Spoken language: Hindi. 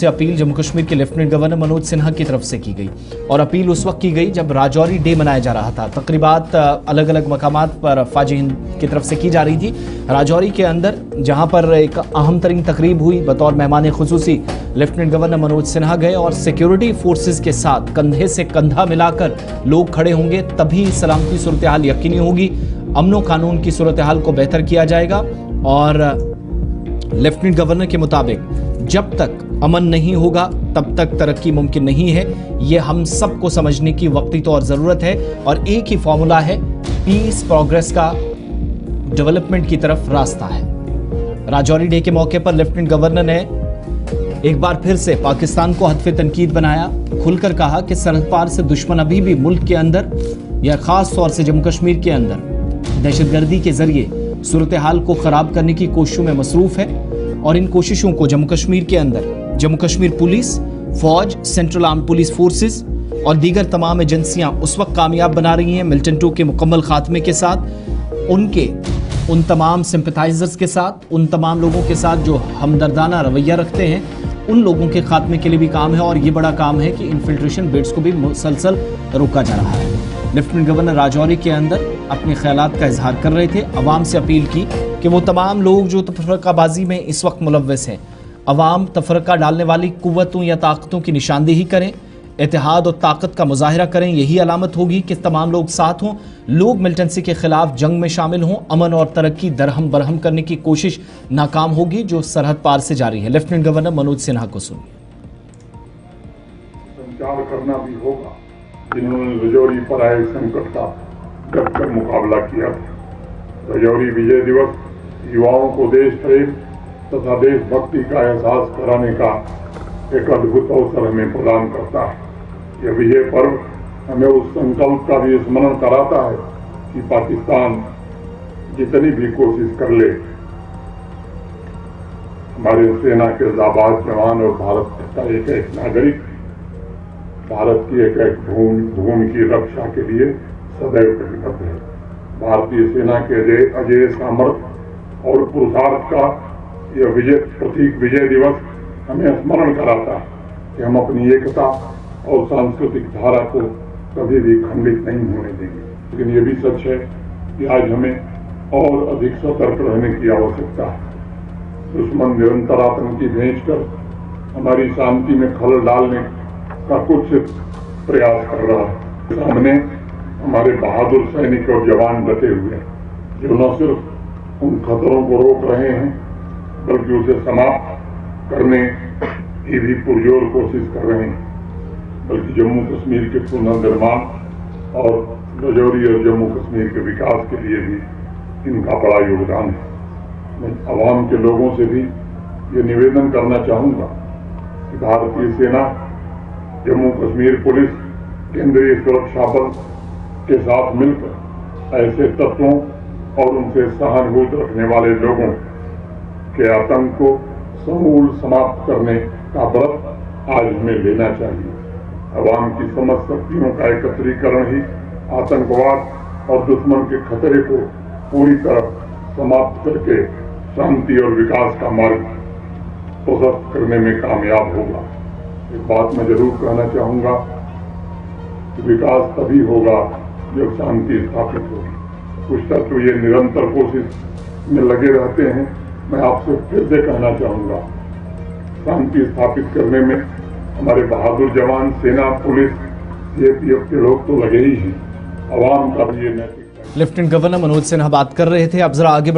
से अपील जम्मू कश्मीर के लेफ्टिनेंट गवर्नर मनोज सिन्हा की तरफ से की गई और अपील उस वक्त की गई जब राजौरी डे मनाया जा रहा था। तकरीबात अलग अलग मकामात पर फौजी हिंद की तरफ से की जा रही थी। राजौरी के अंदर जहां पर एक अहम तरीन तकरीब हुई, बतौर मेहमान खुसूसी लेफ्टिनेंट गवर्नर मनोज सिन्हा गए और सिक्योरिटी फोर्सेज के साथ कंधे से कंधा मिलाकर लोग खड़े होंगे, तभी सलामती सूरत हाल यकीनी होगी, अमनो कानून की सूरत हाल को बेहतर किया जाएगा। और लेफ्टिनेंट गवर्नर के मुताबिक जब तक अमन नहीं होगा तब तक तरक्की मुमकिन नहीं है। ये हम सबको समझने की वक्ती तौर ज़रूरत है और एक ही फॉर्मूला है, पीस प्रोग्रेस का डेवलपमेंट की तरफ रास्ता है। राजौरी डे के मौके पर लेफ्टिनेंट गवर्नर ने एक बार फिर से पाकिस्तान को हदफ तनकीद बनाया, खुलकर कहा कि सरहद पार से दुश्मन अभी भी मुल्क के अंदर या खास तौर से जम्मू कश्मीर के अंदर दहशतगर्दी के जरिए सूरत हाल को खराब करने की कोशिशों में मसरूफ है और इन कोशिशों को जम्मू कश्मीर के अंदर जम्मू कश्मीर पुलिस, फौज, सेंट्रल आर्म पुलिस फोर्सेस और दीगर तमाम एजेंसियां उस वक्त कामयाब बना रही हैं मिलिटेंट के मुकम्मल खात्मे के साथ, उन तमाम सिंपैथाइजर्स के साथ, उन तमाम लोगों के साथ जो हमदर्दाना रवैया रखते हैं, उन लोगों के खात्मे के लिए भी काम है। और ये बड़ा काम है कि इन्फिल्ट्रेशन बेड्स को भी मुसलसल रोका जा रहा है। लेफ्टिनेंट गवर्नर राजौरी के अंदर अपने ख्यालात का इजहार कर रहे थे, अवाम से अपील की कि वो तमाम लोग जो तफरकाबाजी में इस वक्त मुलव्वस हैं, अवाम तफरका डालने वाली कुव्वतों या ताकतों की निशानदेही करें, इत्तेहाद और ताकत का मुजाहिरा करें। यही अलामत होगी कि तमाम लोग साथ हों, लोग मिलिटेंसी के खिलाफ जंग में शामिल हों, अमन और तरक्की दरहम बरहम करने की कोशिश नाकाम होगी जो सरहद पार से जारी है। लेफ्टिनेंट गवर्नर मनोज सिन्हा को सुनिए। संचार करना भी होगा जिन्होंने राजौरी पर आए संकट का डटकर मुकाबला किया था। राजौरी विजय दिवस युवाओं को देश प्रेम तथा देशभक्ति का एहसास कराने का एक अद्भुत अवसर हमें प्रदान करता है। यह विजय पर्व हमें उस संकल्प का भी स्मरण कराता है कि पाकिस्तान जितनी भी कोशिश कर ले, हमारे सेना के जाबाज जवान और भारत का एक एक नागरिक भारत की एक एक भूमि की रक्षा के लिए सदैव प्रतिबद्ध है। भारतीय सेना के अजय सामर्थ्य और पुरुषार्थ का यह प्रतीक विजय दिवस हमें स्मरण कराता है कि हम अपनी एकता और सांस्कृतिक धारा को कभी भी खंडित नहीं होने देंगे। लेकिन ये भी सच है कि आज हमें और अधिक सतर्क रहने की आवश्यकता है। दुश्मन निरंतर आतंकी भेजकर हमारी शांति में खलल डालने का कुछ प्रयास कर रहा है। सामने हमारे बहादुर सैनिक और जवान डटे हुए हैं जो न सिर्फ उन खतरों को रोक रहे हैं बल्कि उसे समाप्त करने की भी पुरजोर कोशिश कर रहे हैं। बल्कि जम्मू कश्मीर के पुनर्निर्माण और राजौरी और जम्मू कश्मीर के विकास के लिए भी इनका बड़ा योगदान है। मैं आवाम के लोगों से भी ये निवेदन करना चाहूँगा कि भारतीय सेना, जम्मू कश्मीर पुलिस, केंद्रीय सुरक्षा बल के साथ मिलकर ऐसे तत्वों और उनसे सहानुभूति रखने वाले लोगों के आतंक को समूल समाप्त करने का व्रत आज हमें लेना चाहिए। अवाम की समस्त शक्तियों का एकत्रीकरण ही आतंकवाद और दुश्मन के खतरे को पूरी तरह समाप्त करके शांति और विकास का मार्ग प्रशस्त करने में कामयाब होगा। एक बात मैं जरूर कहना चाहूँगा कि विकास तभी होगा जब शांति स्थापित होगी। कुछ तत्व ये निरंतर कोशिश में लगे रहते हैं। मैं आपसे फिर से कहना चाहूँगा, शांति स्थापित करने में हमारे बहादुर जवान, सेना, पुलिस, सीआरपीएफ के लोग तो लगे ही हैं। अवाम का भी ये नैतिक। लेफ्टिनेंट गवर्नर मनोज सिन्हा बात कर रहे थे। अब जरा आगे